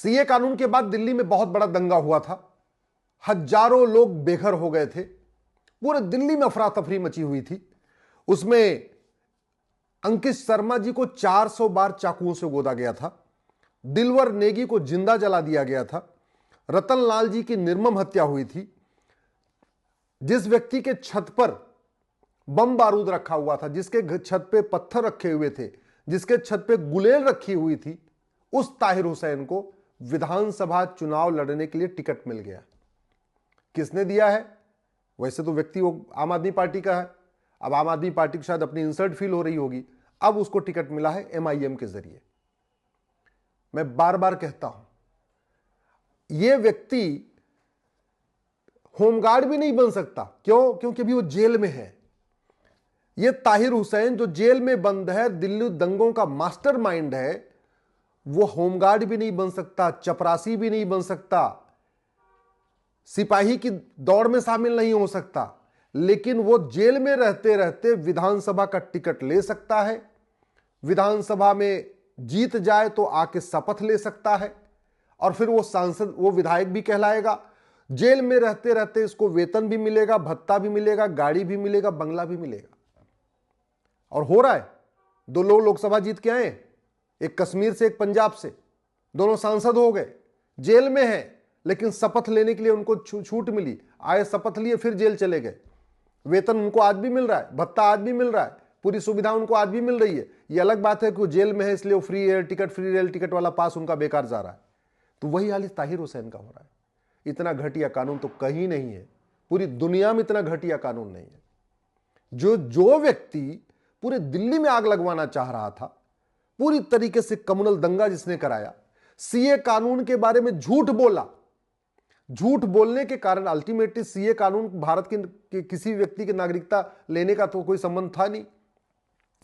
CA कानून के बाद दिल्ली में बहुत बड़ा दंगा हुआ था, हजारों लोग बेघर हो गए थे, पूरे दिल्ली में अफरा तफरी मची हुई थी। उसमें अंकित शर्मा जी को 400 बार चाकुओं से गोदा गया था, दिलवर नेगी को जिंदा जला दिया गया था, रतन लाल जी की निर्मम हत्या हुई थी। जिस व्यक्ति के छत पर बम बारूद रखा हुआ था, जिसके छत पे पत्थर रखे हुए थे, जिसके छत पे गुलेल रखी हुई थी, उस ताहिर हुसैन को विधानसभा चुनाव लड़ने के लिए टिकट मिल गया। किसने दिया है? वैसे तो व्यक्ति वो आम आदमी पार्टी का है, अब आम आदमी पार्टी को शायद अपनी इंसल्ट फील हो रही होगी, अब उसको टिकट मिला है एमआईएम के जरिए। मैं बार बार कहता हूं, यह व्यक्ति होमगार्ड भी नहीं बन सकता। क्यों? क्योंकि अभी वो जेल में है। यह ताहिर हुसैन जो जेल में बंद है, दिल्ली दंगों का मास्टरमाइंड है, वो होमगार्ड भी नहीं बन सकता, चपरासी भी नहीं बन सकता, सिपाही की दौड़ में शामिल नहीं हो सकता, लेकिन वो जेल में रहते रहते विधानसभा का टिकट ले सकता है। विधानसभा में जीत जाए तो आके शपथ ले सकता है और फिर वो सांसद, वो विधायक भी कहलाएगा। जेल में रहते रहते इसको वेतन भी मिलेगा, भत्ता भी मिलेगा, गाड़ी भी मिलेगा, बंगला भी मिलेगा। और हो रहा है। दो लोग लोकसभा जीत के आए, एक कश्मीर से एक पंजाब से, दोनों सांसद हो गए, जेल में हैं, लेकिन शपथ लेने के लिए उनको छूट मिली, आए शपथ लिए, फिर जेल चले गए। वेतन उनको आज भी मिल रहा है, भत्ता आज भी मिल रहा है, पूरी सुविधा उनको आज भी मिल रही है। ये अलग बात है कि वो जेल में है इसलिए वो free air ticket, free rail ticket वाला पास उनका बेकार जा रहा है। तो वही हाल ताहिर हुसैन का हो रहा है। इतना घटिया कानून तो कहीं नहीं है, पूरी दुनिया में इतना घटिया कानून नहीं है। जो व्यक्ति पूरे दिल्ली में आग लगवाना चाह रहा था, पूरी तरीके से कम्युनल दंगा जिसने कराया, सीए कानून के बारे में झूठ बोला, झूठ बोलने के कारण अल्टीमेटली सीए कानून भारत के किसी व्यक्ति की नागरिकता लेने का तो कोई संबंध था नहीं।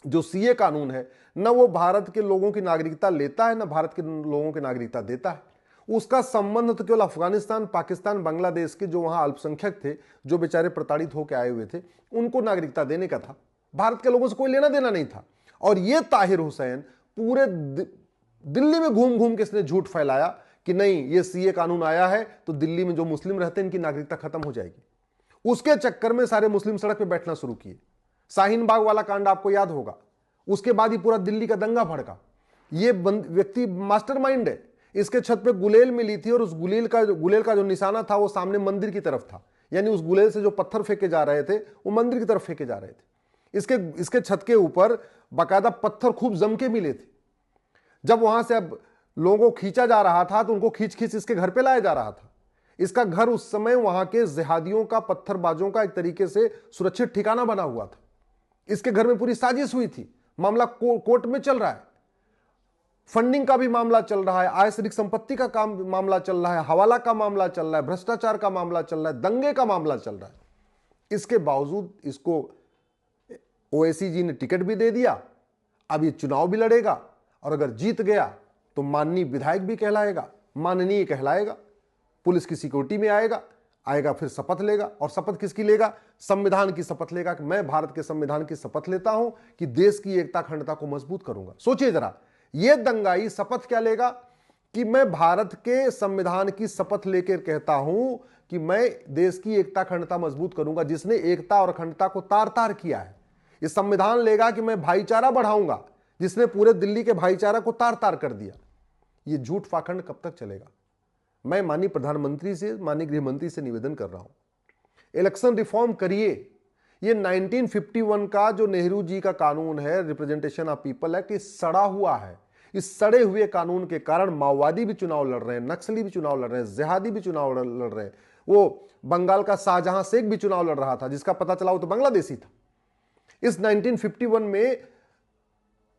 जो सीए कानून है, न वो भारत के लोगों की नागरिकता लेता है, न भारत के लोगों की नागरिकता देता है। उसका संबंध तो केवल अफगानिस्तान, पाकिस्तान, बांग्लादेश के जो वहां अल्पसंख्यक थे, जो बेचारे प्रताड़ित होकर आए हुए थे, उनको नागरिकता देने का था। भारत के लोगों से कोई लेना देना नहीं था। और यह ताहिर हुसैन पूरे दिल्ली में घूम घूम के इसने झूठ फैलाया कि नहीं, ये सीए कानून आया है तो दिल्ली में जो मुस्लिम रहते हैं इनकी नागरिकता खत्म हो जाएगी। उसके चक्कर में सारे मुस्लिम सड़क पे बैठना शुरू किए। शाहीन बाग वाला कांड आपको याद होगा, उसके बाद ही पूरा दिल्ली का दंगा भड़का। ये व्यक्ति मास्टरमाइंड है। इसके छत पे गुलेल मिली थी और उस गुलेल का जो निशाना था वो सामने मंदिर की तरफ था, यानी उस गुलेल से जो पत्थर फेंके जा रहे थे वो मंदिर की तरफ फेंके जा रहे थे। इसके छत के ऊपर बाकायदा पत्थर खूब जम के मिले थे। जब वहां से अब लोगों को खींचा जा रहा था तो उनको खींच खींच इसके घर पे लाया जा रहा था। इसका घर उस समय वहां के जिहादियों का, पत्थरबाजों का एक तरीके से सुरक्षित ठिकाना बना हुआ था। इसके घर में पूरी साजिश हुई थी। मामला कोर्ट में चल रहा है, फंडिंग का भी मामला चल रहा है, आयसरिक संपत्ति का काम मामला चल रहा है, हवाला का मामला चल रहा है, भ्रष्टाचार का मामला चल रहा है, दंगे का मामला चल रहा है। इसके बावजूद इसको ओवैसी जी ने टिकट भी दे दिया। अब ये चुनाव भी लड़ेगा और अगर जीत गया तो माननीय विधायक भी कहलाएगा, माननीय कहलाएगा, पुलिस की सिक्योरिटी में आएगा, फिर शपथ लेगा। और शपथ किसकी लेगा? संविधान की शपथ लेगा कि मैं भारत के संविधान की शपथ लेता हूं कि देश की एकता अखंडता को मजबूत करूंगा। सोचिए जरा, यह दंगाई शपथ क्या लेगा कि मैं भारत के संविधान की शपथ लेकर कहता हूं कि मैं देश की एकता अखंडता मजबूत करूंगा, जिसने एकता और अखंडता को तार तार किया है। यह संविधान लेगा कि मैं भाईचारा बढ़ाऊंगा, जिसने पूरे दिल्ली के भाईचारा को तार तार कर दिया। यह झूठ पाखंड कब तक चलेगा? मैं माननीय प्रधानमंत्री से, माननीय गृह मंत्री से निवेदन कर रहा हूं, इलेक्शन रिफॉर्म करिए। ये 1951 का जो नेहरू जी का कानून है, रिप्रेजेंटेशन ऑफ पीपल एक्ट, ये सड़ा हुआ है। इस सड़े हुए कानून के कारण माओवादी भी चुनाव लड़ रहे हैं, नक्सली भी चुनाव लड़ रहे हैं, जिहादी भी चुनाव लड़ रहे हैं। वो बंगाल का शाहजहां शेख भी चुनाव लड़ रहा था, जिसका पता चला वो तो बांग्लादेशी था। इस 1951 में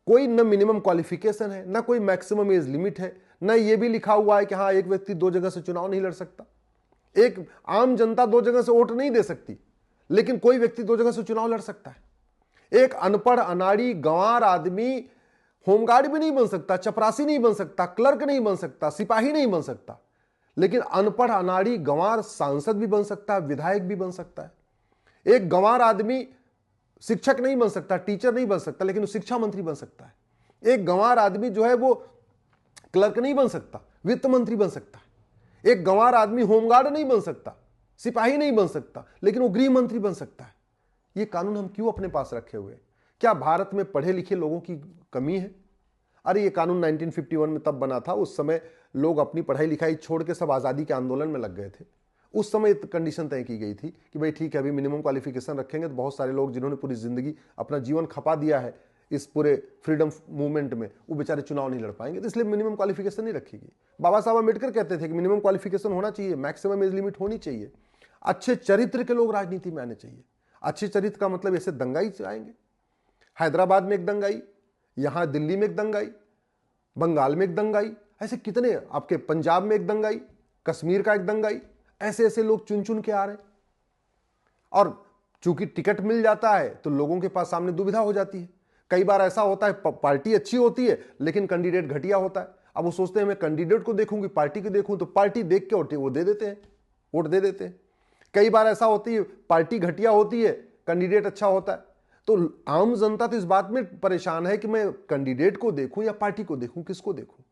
कोई न मिनिमम क्वालिफिकेशन है, ना कोई मैक्सिमम एज लिमिट है, ना ये भी लिखा हुआ है कि हाँ एक व्यक्ति 2 जगह से चुनाव नहीं लड़ सकता। एक आम जनता 2 जगह से वोट नहीं दे सकती, लेकिन कोई व्यक्ति 2 जगह से चुनाव लड़ सकता है। एक अनपढ़, अनाड़ी, गंवार आदमी होमगार्ड भी नहीं बन सकता, चपरासी नहीं बन सकता, क्लर्क नहीं बन सकता, सिपाही नहीं बन सकता, लेकिन अनपढ़, अनाड़ी, गंवार सांसद भी बन सकता है, विधायक भी बन सकता है। एक गंवार आदमी शिक्षक नहीं बन सकता, टीचर नहीं बन सकता, लेकिन वो शिक्षा मंत्री बन सकता है। एक गंवार आदमी जो है वो क्लर्क नहीं बन सकता, वित्त मंत्री बन सकता है। एक गंवार आदमी होमगार्ड नहीं बन सकता, सिपाही नहीं बन सकता, लेकिन वो गृह मंत्री बन सकता है। ये कानून हम क्यों अपने पास रखे हुए? क्या भारत में पढ़े लिखे लोगों की कमी है? अरे ये कानून 1951 में तब बना था, उस समय लोग अपनी पढ़ाई लिखाई छोड़ के सब आज़ादी के आंदोलन में लग गए थे। उस समय कंडीशन तय की गई थी कि भाई ठीक है, अभी मिनिमम क्वालिफिकेशन रखेंगे तो बहुत सारे लोग जिन्होंने पूरी जिंदगी अपना जीवन खपा दिया है इस पूरे फ्रीडम मूवमेंट में, वो बेचारे चुनाव नहीं लड़ पाएंगे, तो इसलिए मिनिमम क्वालिफिकेशन नहीं रखेगी। बाबा साहब अम्बेडकर कहते थे कि मिनिमम क्वालिफिकेशन होना चाहिए, मैक्सिमम एज लिमिट होनी चाहिए, अच्छे चरित्र के लोग राजनीति में आने चाहिए। अच्छे चरित्र का मतलब ऐसे दंगाई आएंगे, हैदराबाद में एक दंगाई, यहां दिल्ली में एक दंगाई, बंगाल में एक दंगाई, ऐसे कितने, आपके पंजाब में एक दंगाई, कश्मीर का एक दंगाई, ऐसे ऐसे लोग चुन चुन के आ रहे हैं। और चूंकि टिकट मिल जाता है तो लोगों के पास सामने दुविधा हो जाती है। कई बार ऐसा होता है पार्टी अच्छी होती है लेकिन कैंडिडेट घटिया होता है। अब वो सोचते हैं मैं कैंडिडेट को देखूंगी, पार्टी को देखूं, तो पार्टी देख के वो दे देते हैं, वोट दे देते हैं। कई बार ऐसा होती है पार्टी घटिया होती है, कैंडिडेट अच्छा होता है, तो आम जनता तो इस बात में परेशान है कि मैं कैंडिडेट को देखूं या पार्टी को देखूं, किसको देखूं।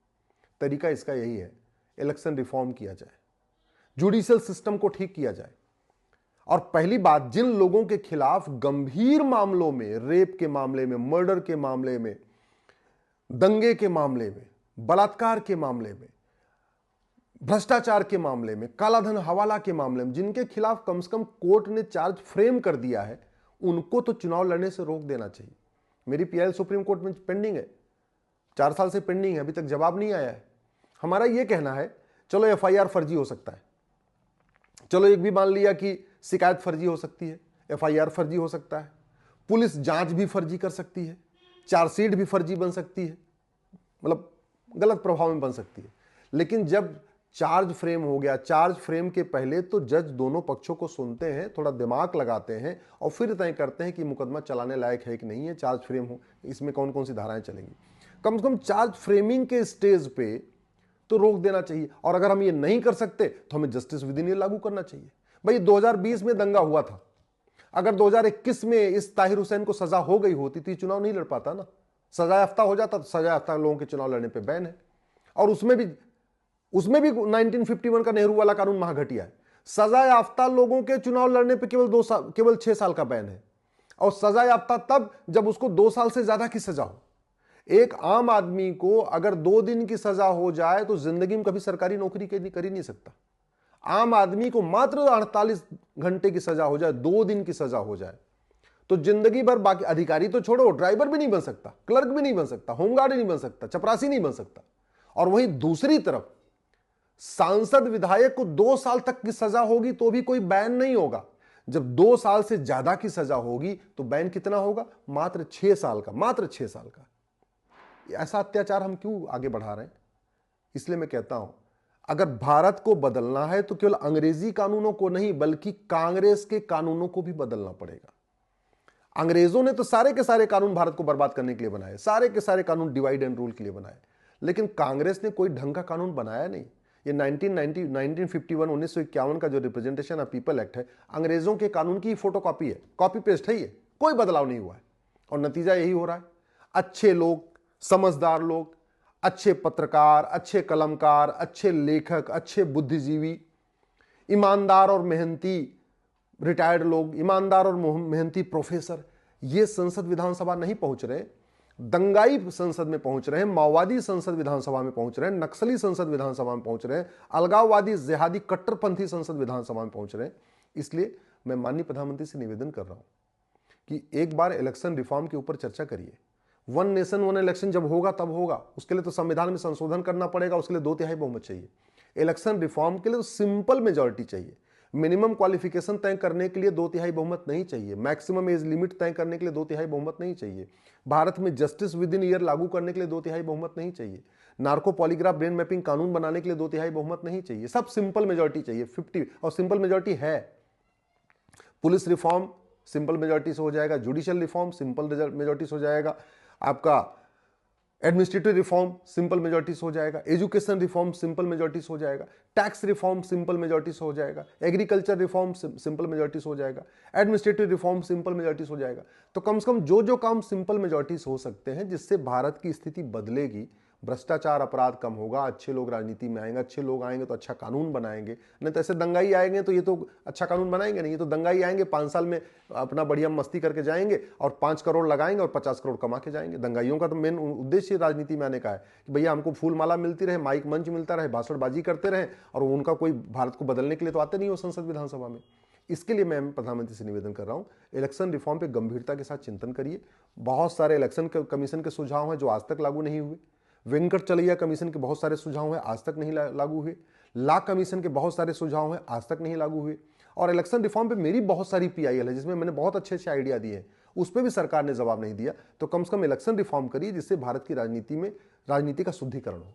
तरीका इसका यही है, इलेक्शन रिफॉर्म किया जाए, जुडिशियल सिस्टम को ठीक किया जाए। और पहली बात, जिन लोगों के खिलाफ गंभीर मामलों में, रेप के मामले में, मर्डर के मामले में, दंगे के मामले में, बलात्कार के मामले में, भ्रष्टाचार के मामले में, कालाधन हवाला के मामले में, जिनके खिलाफ कम से कम कोर्ट ने चार्ज फ्रेम कर दिया है, उनको तो चुनाव लड़ने से रोक देना चाहिए। मेरी पीआईएल सुप्रीम कोर्ट में पेंडिंग है, 4 साल से पेंडिंग है, अभी तक जवाब नहीं आया है। हमारा यह कहना है चलो एफआईआर फर्जी हो सकता है, चलो एक भी मान लिया कि शिकायत फर्जी हो सकती है, एफआईआर फर्जी हो सकता है, पुलिस जांच भी फर्जी कर सकती है, चार्जशीट भी फर्जी बन सकती है, मतलब गलत प्रभाव में बन सकती है। लेकिन जब चार्ज फ्रेम हो गया, चार्ज फ्रेम के पहले तो जज दोनों पक्षों को सुनते हैं, थोड़ा दिमाग लगाते हैं और फिर तय करते हैं कि मुकदमा चलाने लायक है कि नहीं है, चार्ज फ्रेम हो, इसमें कौन कौन सी धाराएं चलेंगी। कम से कम चार्ज फ्रेमिंग के स्टेज पे तो रोक देना चाहिए। और अगर हम ये नहीं कर सकते तो हमें जस्टिस विद इन ये लागू करना चाहिए। भाई 2020 में दंगा हुआ था, अगर 2021 में इस ताहिर हुसैन को सजा हो गई होती तो चुनाव नहीं लड़ पाता ना, सजा याफ्ता हो जाता, तो सजा याफ्ता लोगों के चुनाव लड़ने पे बैन है। और उसमें भी 1951 का नेहरू वाला कानून महाघटिया है। सजा याफ्ता लोगों के चुनाव लड़ने पे केवल 6 साल का बैन है, और सजा याफ्ता तब जब उसको 2 साल से ज्यादा की सजा हो। एक आम आदमी को अगर 2 दिन की सजा हो जाए तो जिंदगी में कभी सरकारी नौकरी कर ही नहीं सकता। आम आदमी को मात्र 48 घंटे की सजा हो जाए, 2 दिन की सजा हो जाए, तो जिंदगी भर, बाकी अधिकारी तो छोड़ो, ड्राइवर भी नहीं बन सकता, क्लर्क भी नहीं बन सकता, होमगार्ड नहीं बन सकता, चपरासी नहीं बन सकता। और वहीं दूसरी तरफ सांसद विधायक को 2 साल तक की सजा होगी तो भी कोई बैन नहीं होगा। जब 2 साल से ज्यादा की सजा होगी तो बैन कितना होगा? मात्र 6 साल का, मात्र 6 साल का। ऐसा अत्याचार हम क्यों आगे बढ़ा रहे हैं? इसलिए मैं कहता हूं, अगर भारत को बदलना है तो केवल अंग्रेजी कानूनों को नहीं बल्कि कांग्रेस के कानूनों को भी बदलना पड़ेगा। अंग्रेजों ने तो सारे के सारे कानून भारत को बर्बाद करने के लिए बनाए, सारे के सारे कानून डिवाइड एंड रूल के लिए बनाए, लेकिन कांग्रेस ने कोई ढंग का कानून बनाया नहीं। ये 1951 का जो रिप्रेजेंटेशन ऑफ पीपल एक्ट है, अंग्रेजों के कानून की फोटोकॉपी है, कॉपी पेस्ट है, ये कोई बदलाव नहीं हुआ है। और नतीजा यही हो रहा है, अच्छे लोग, समझदार लोग, अच्छे पत्रकार, अच्छे कलमकार, अच्छे लेखक, अच्छे बुद्धिजीवी, ईमानदार और मेहनती रिटायर्ड लोग, ईमानदार और मेहनती प्रोफेसर, ये संसद विधानसभा नहीं पहुंच रहे, दंगाई संसद में पहुंच रहे हैं, माओवादी संसद विधानसभा में पहुंच रहे हैं, नक्सली संसद विधानसभा में पहुंच रहे हैं, अलगाववादी जिहादी कट्टरपंथी संसद विधानसभा में पहुंच रहे हैं। इसलिए मैं माननीय प्रधानमंत्री से निवेदन कर रहा हूं कि एक बार इलेक्शन रिफॉर्म के ऊपर चर्चा करिए। 1 नेशन 1 इलेक्शन जब होगा तब होगा, उसके लिए तो संविधान में संशोधन करना पड़ेगा, उसके लिए 2/3 बहुमत चाहिए। इलेक्शन रिफॉर्म के लिए तो सिंपल मेजॉरिटी चाहिए। मिनिमम क्वालिफिकेशन तय करने के लिए 2/3 बहुमत नहीं चाहिए, मैक्सिमम एज लिमिट तय करने के लिए 2/3 बहुमत नहीं चाहिए, भारत में जस्टिस विद इन ईयर लागू करने के लिए 2/3 बहुमत नहीं चाहिए, नार्को पॉलीग्राफ ब्रेन मैपिंग कानून बनाने के लिए 2/3 बहुमत नहीं चाहिए, सब सिंपल मेजॉरिटी चाहिए 50, और सिंपल मेजॉरिटी है। पुलिस रिफॉर्म सिंपल मेजॉरिटी से हो जाएगा, जुडिशियल रिफॉर्म सिंपल मेजॉरिटी से हो जाएगा, आपका एडमिनिस्ट्रेटिव रिफॉर्म सिंपल मेजॉरिटी से हो जाएगा, एजुकेशन रिफॉर्म सिंपल मेजॉरिटी से हो जाएगा, टैक्स रिफॉर्म सिंपल मेजॉरिटी से हो जाएगा, एग्रीकल्चर रिफॉर्म सिंपल मेजॉरिटी से हो जाएगा, एडमिनिस्ट्रेटिव रिफॉर्म सिंपल मेजॉरिटी से हो जाएगा। तो कम से कम जो जो काम सिंपल मेजॉरिटी से हो सकते हैं जिससे भारत की स्थिति बदलेगी, भ्रष्टाचार अपराध कम होगा, अच्छे लोग राजनीति में आएंगे, अच्छे लोग आएंगे तो अच्छा कानून बनाएंगे। नहीं तो ऐसे दंगाई आएंगे तो ये तो अच्छा कानून बनाएंगे नहीं, ये तो दंगाई आएंगे 5 साल में अपना बढ़िया मस्ती करके जाएंगे और 5 करोड़ लगाएंगे और 50 करोड़ कमा के जाएंगे। दंगाइयों का तो मेन उद्देश्य राजनीति में आने का है कि भैया हमको फूल माला मिलती रहे, माइक मंच मिलता रहे, भाषणबाजी करते रहे, और उनका कोई भारत को बदलने के लिए तो आते नहीं हो संसद विधानसभा में। इसके लिए मैं प्रधानमंत्री से निवेदन कर रहा हूं, इलेक्शन रिफॉर्म पे गंभीरता के साथ चिंतन करिए। बहुत सारे इलेक्शन कमीशन के सुझाव हैं जो आज तक लागू नहीं हुए। वेंकट चलैया कमीशन के बहुत सारे सुझाव हैं, आज तक नहीं लागू हुए। ला कमीशन के बहुत सारे सुझाव हैं, आज तक नहीं लागू हुए। और इलेक्शन रिफॉर्म पे मेरी बहुत सारी PIL है जिसमें मैंने बहुत अच्छे अच्छे आइडिया दिए हैं, उस पर भी सरकार ने जवाब नहीं दिया। तो कम से कम इलेक्शन रिफॉर्म करिए जिससे भारत की राजनीति का शुद्धिकरण हो।